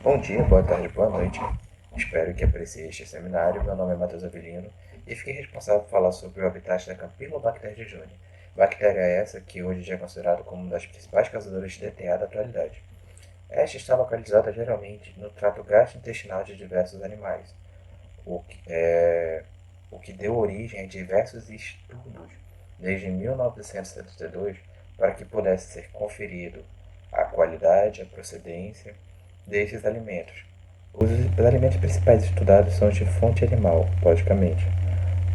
Bom dia, boa tarde, boa noite. Espero que aprecie este seminário. Meu nome é Matheus Avelino e fiquei responsável por falar sobre o habitat da Campylobacter jejuni. Bactéria essa que hoje já é considerada como uma das principais causadoras de DTA da atualidade. Esta está localizada geralmente no trato gastrointestinal de diversos animais, o que deu origem a diversos estudos desde 1972 para que pudesse ser conferido a qualidade e a procedência desses alimentos. Os alimentos principais estudados são os de fonte animal, logicamente.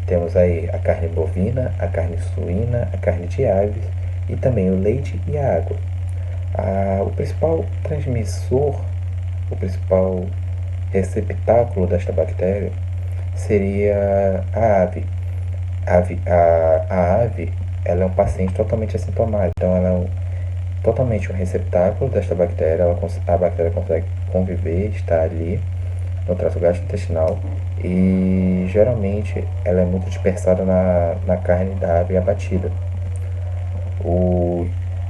Temos aí a carne bovina, a carne suína, a carne de aves e também o leite e a água. O principal transmissor, o principal receptáculo desta bactéria seria a ave. A ave ela é um paciente totalmente assintomático, então ela é totalmente um receptáculo desta bactéria. A bactéria consegue conviver, estar ali no trato gastrointestinal e geralmente ela é muito dispersada na carne da ave abatida.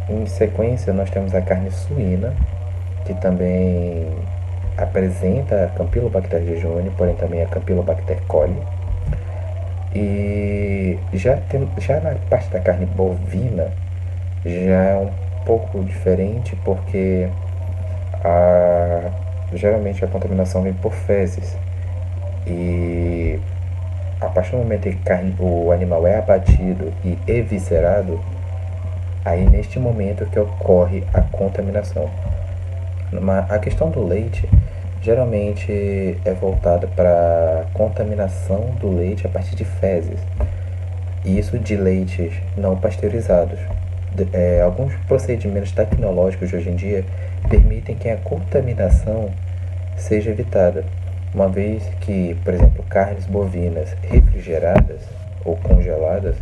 Em sequência, nós temos a carne suína, que também apresenta a Campylobacter jejuni, porém também a Campylobacter coli. E já na parte da carne bovina, já é um pouco diferente, porque geralmente a contaminação vem por fezes. E a partir do momento que o animal é abatido e eviscerado, aí neste momento que ocorre a contaminação. A questão do leite geralmente é voltada para a contaminação do leite a partir de fezes. Isso de leites não pasteurizados. Alguns procedimentos tecnológicos de hoje em dia permitem que a contaminação seja evitada, uma vez que, por exemplo, carnes bovinas refrigeradas ou congeladas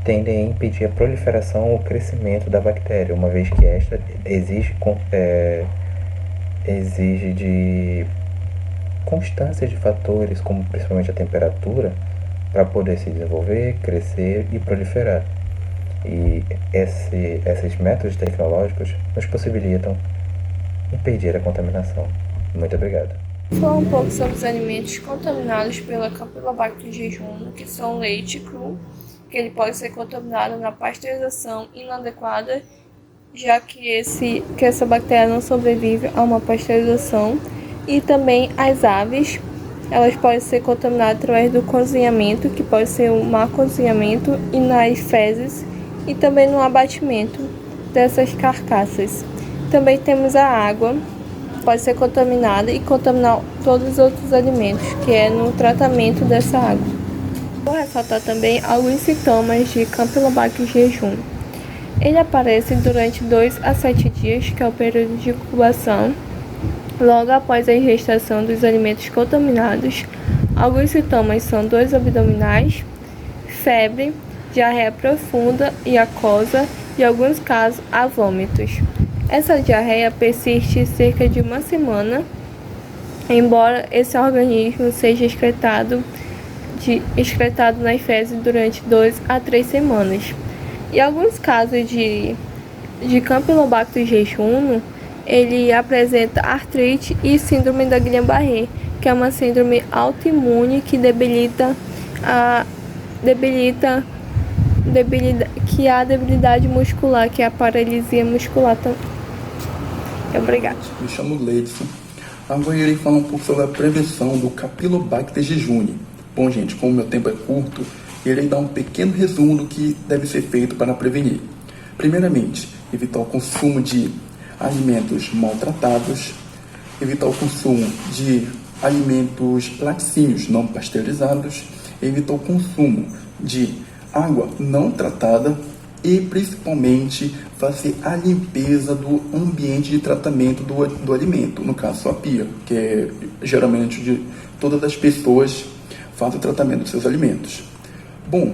tendem a impedir a proliferação ou crescimento da bactéria, uma vez que esta exige de constância de fatores, como principalmente a temperatura, para poder se desenvolver, crescer e proliferar. E esses métodos tecnológicos nos possibilitam impedir a contaminação. Muito obrigado. Falar um pouco sobre os alimentos contaminados pela Campylobacter jejuni, que são o leite cru, que ele pode ser contaminado na pasteurização inadequada, já que essa bactéria não sobrevive a uma pasteurização, e também as aves, elas podem ser contaminadas através do cozinhamento, que pode ser um mau cozinhamento, e nas fezes, e também no abatimento dessas carcaças. Também temos a água, pode ser contaminada e contaminar todos os outros alimentos, que é no tratamento dessa água. Vou ressaltar também alguns sintomas de Campylobacter jejuni. Ele aparece durante 2 a 7 dias, que é o período de incubação, logo após a ingestação dos alimentos contaminados. Alguns sintomas são dores abdominais, febre, diarreia profunda e aquosa, e em alguns casos há vômitos. Essa diarreia persiste cerca de uma semana, embora esse organismo seja excretado nas fezes durante 2 a 3 semanas. Em alguns casos de Campylobacter jejuni, ele apresenta artrite e síndrome da Guillain-Barré, que é uma síndrome autoimune que debilita a debilidade muscular, que é a paralisia muscular. Obrigada. Me chamo Leidson. Agora eu irei falar um pouco sobre a prevenção do Campylobacter jejuni. Bom, gente, como meu tempo é curto, irei dar um pequeno resumo do que deve ser feito para prevenir. Primeiramente, evitar o consumo de alimentos maltratados, evitar o consumo de alimentos laticínios não pasteurizados, evitar o consumo de água não tratada e, principalmente, fazer a limpeza do ambiente de tratamento do alimento, no caso, a pia, que é geralmente de todas as pessoas fazem o tratamento dos seus alimentos. Bom,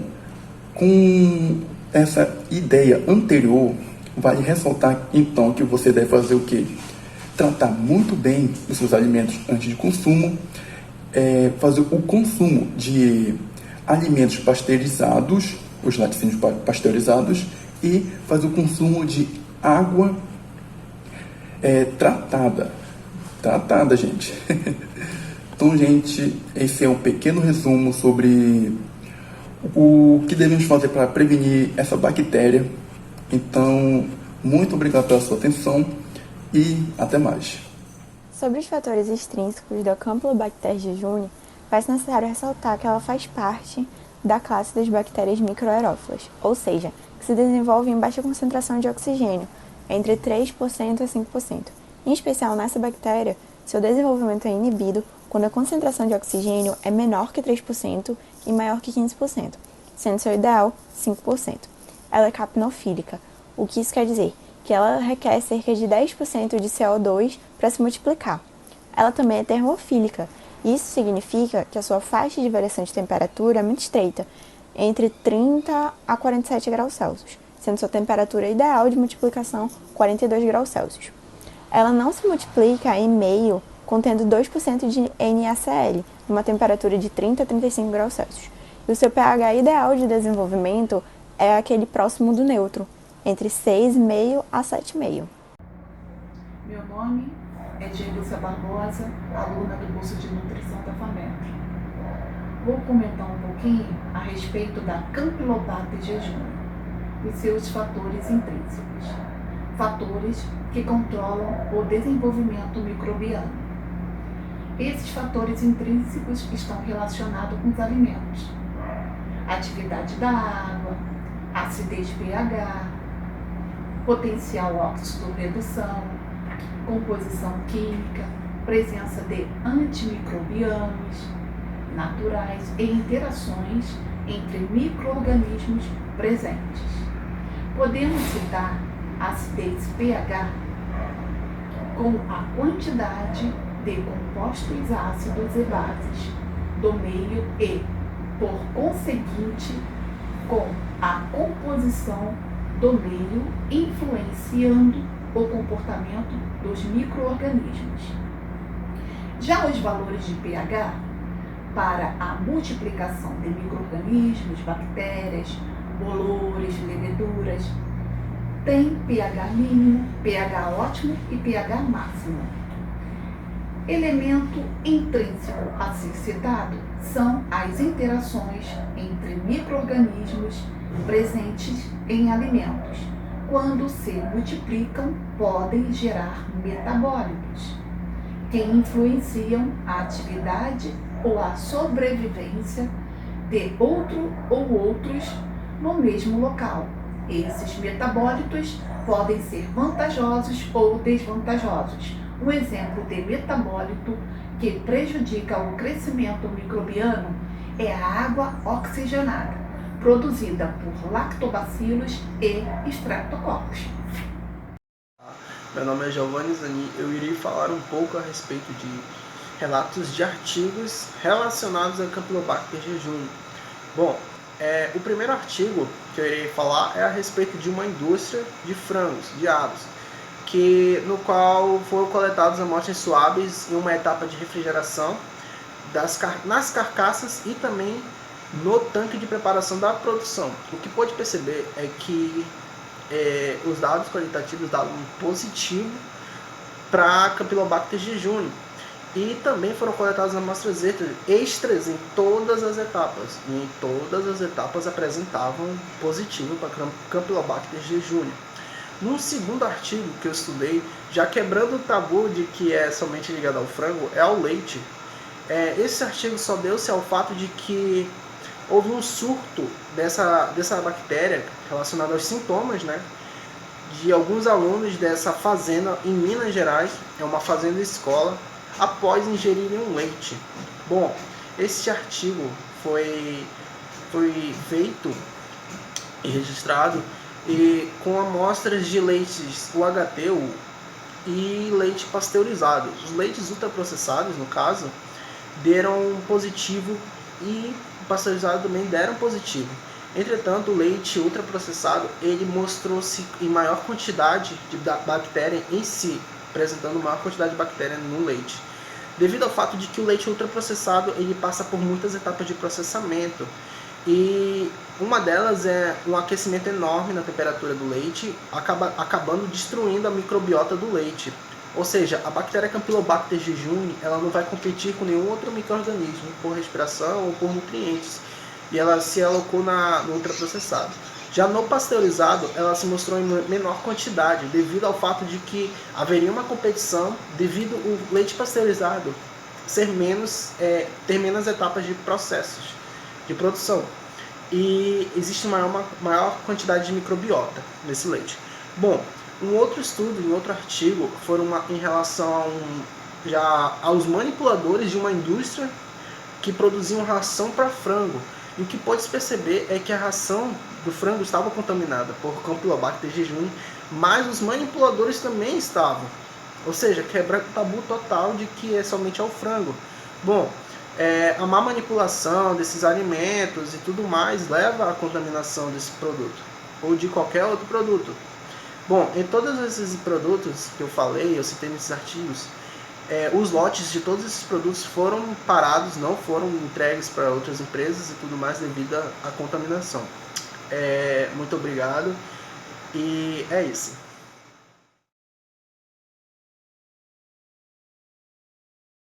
com essa ideia anterior, vale ressaltar então que você deve fazer o quê? Tratar muito bem os seus alimentos antes de consumo, fazer o consumo de alimentos pasteurizados, os laticínios pasteurizados, e fazer o consumo de água tratada, Tratada, gente. Então, gente, esse é um pequeno resumo sobre o que devemos fazer para prevenir essa bactéria. Então, muito obrigado pela sua atenção e até mais. Sobre os fatores extrínsecos da Campylobacter jejuni, faz necessário ressaltar que ela faz parte da classe das bactérias microaerófilas, ou seja, que se desenvolvem em baixa concentração de oxigênio, entre 3% a 5%. Em especial nessa bactéria, seu desenvolvimento é inibido quando a concentração de oxigênio é menor que 3% e maior que 15%, sendo seu ideal 5%. Ela é capnofílica, o que isso quer dizer? Que ela requer cerca de 10% de CO2 para se multiplicar. Ela também é termofílica. Isso significa que a sua faixa de variação de temperatura é muito estreita, entre 30 a 47 graus Celsius, sendo sua temperatura ideal de multiplicação 42 graus Celsius. Ela não se multiplica em meio contendo 2% de NaCl, numa temperatura de 30 a 35 graus Celsius. E o seu pH ideal de desenvolvimento é aquele próximo do neutro, entre 6,5 a 7,5. Meu nome é Dielúcia Barbosa, aluna do curso de Nutrição da FAMEP. Vou comentar um pouquinho a respeito da Campylobacter jejuni e seus fatores intrínsecos. Fatores que controlam o desenvolvimento microbiano. Esses fatores intrínsecos estão relacionados com os alimentos. Atividade da água, acidez pH, potencial oxidorredução, composição química, presença de antimicrobianos naturais e interações entre micro-organismos presentes. Podemos citar acidez pH com a quantidade de compostos ácidos e bases do meio e, por conseguinte, com a composição do meio influenciando o comportamento dos micro-organismos. Já os valores de pH para a multiplicação de micro-organismos, bactérias, bolores, leveduras, tem pH mínimo, pH ótimo e pH máximo. Elemento intrínseco a ser citado são as interações entre micro-organismos presentes em alimentos. Quando se multiplicam, podem gerar metabólitos, que influenciam a atividade ou a sobrevivência de outro ou outros no mesmo local. Esses metabólitos podem ser vantajosos ou desvantajosos. Um exemplo de metabólito que prejudica o crescimento microbiano é a água oxigenada, produzida por lactobacilos e streptococcus. Meu nome é Giovanni Zani. Eu irei falar um pouco a respeito de relatos de artigos relacionados a Campylobacter jejuni. Bom, o primeiro artigo que eu irei falar é a respeito de uma indústria de frangos, de aves, no qual foram coletadas amostras suaves em uma etapa de refrigeração nas carcaças e também no tanque de preparação da produção. O que pôde perceber é que os dados qualitativos davam positivo para Campylobacter jejuni. E também foram coletadas amostras extras em todas as etapas. E em todas as etapas apresentavam positivo para Campylobacter jejuni. No segundo artigo que eu estudei, já quebrando o tabu de que é somente ligado ao frango, é ao leite. Esse artigo só deu-se ao fato de que houve um surto dessa bactéria relacionado aos sintomas, né, de alguns alunos dessa fazenda em Minas Gerais, é uma fazenda escola, após ingerirem um leite. Bom, esse artigo foi feito e registrado com amostras de leites UHT e leite pasteurizado. Os leites ultraprocessados, no caso, deram positivo e pasteurizados também deram positivo. Entretanto, o leite ultraprocessado ele mostrou-se em maior quantidade de bactéria em si, apresentando maior quantidade de bactéria no leite, devido ao fato de que o leite ultraprocessado ele passa por muitas etapas de processamento e uma delas é um aquecimento enorme na temperatura do leite, acabando destruindo a microbiota do leite, Ou seja, a bactéria Campylobacter jejuni, ela não vai competir com nenhum outro micro-organismo por respiração ou por nutrientes, e ela se alocou no ultraprocessado. Já no pasteurizado, ela se mostrou em menor quantidade, devido ao fato de que haveria uma competição devido ao leite pasteurizado ter menos etapas de processos de produção. E existe maior quantidade de microbiota nesse leite. Bom, um outro estudo, um outro artigo, em relação aos manipuladores de uma indústria que produziam ração para frango. E o que pode-se perceber é que a ração do frango estava contaminada por Campylobacter jejuni, mas os manipuladores também estavam. Ou seja, quebra o tabu total de que é somente ao frango. Bom, a má manipulação desses alimentos e tudo mais leva à contaminação desse produto, ou de qualquer outro produto. Bom, em todos esses produtos que eu falei, eu citei nesses artigos, os lotes de todos esses produtos foram parados, não foram entregues para outras empresas e tudo mais devido à contaminação. Muito obrigado e é isso.